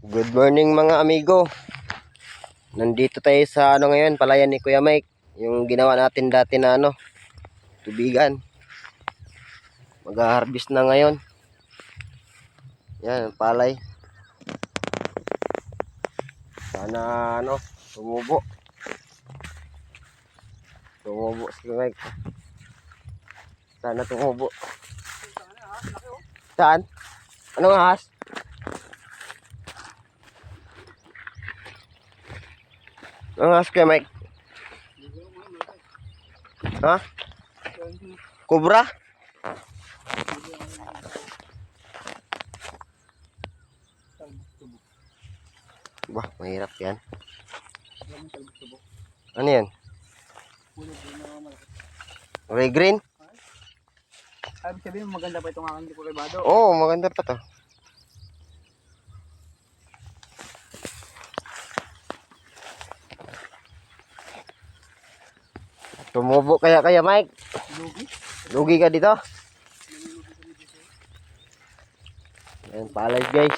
Good morning mga amigo. Nandito tayo sa ngayon, palayan ni Kuya Mike. Yung ginawa natin dati na tubigan. Mag-harvest na ngayon. Yan, palay. Sana tumubo. Tumubo si Kuya Mike. Sana tumubo. Saan? Anong ahas? Anong ahas Kuya Mike? Ha? Cobra? Bah, mahirap yan. Ano yan? Ray green? Ay, sabihin mo maganda pa itong aking kulibado. Oo, maganda pa to. Tumubo kaya Mike? Lugi? Lugi ka dito? Ayan, palay guys.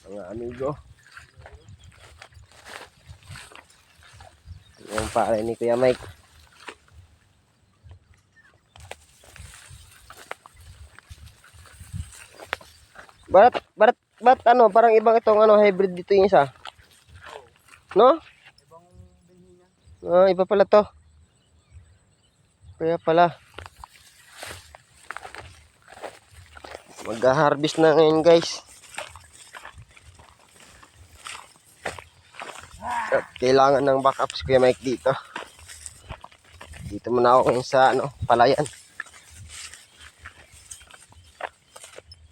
Mga amigo. Ayan, palay ni Kuya Mike. Ba't ano, parang ibang itong hybrid dito yung isa? No? Ibang binhi niya. Ah, iba pala to. Kaya pala. Mag-harvest na ngayon guys. At kailangan ng backup si Kuya Mike dito. Dito muna ako ngayon sa palayan.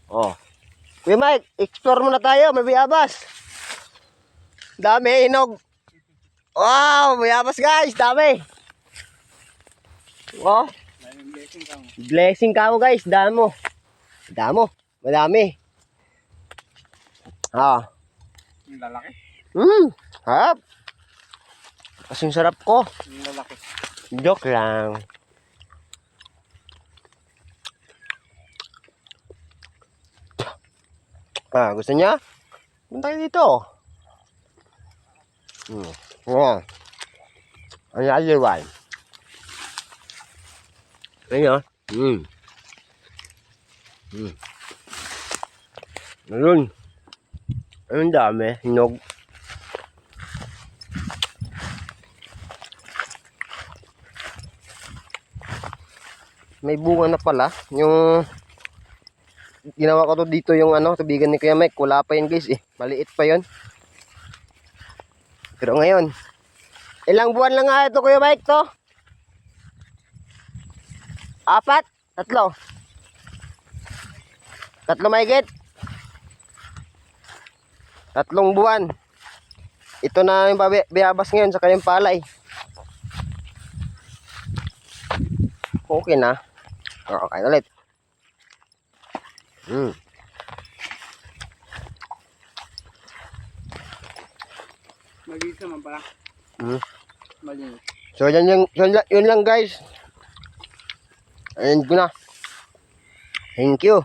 Oh. Kuya Mike, explore muna tayo, may bayabas. Dami inog. Wow, bayabas guys, dami. Oh. Blessing ka mo guys, damo. Madami. Ah. Yung lalaki? Harap. Kasing sarap ko. Yung lalaki. Joke lang. Gusto niya? Punta kayo dito. Yan. Ang aliwan. Ayan. Ayun. Ayun dami. Hinog. May bunga na pala. Yung ginawa ko to dito yung tubigan ni Kuya Mike. Wala pa yun guys eh. Maliit pa yun. Pero ngayon, ilang buwan lang nga ito Kuya Mike to? 4? 3? 3 mahigit? 3 buwan. Ito na yung bayabas ngayon saka yung palay. Okay na. Okay ulit. Malinis naman pala. Malinis. So yun lang guys. Ayun ko na. Thank you.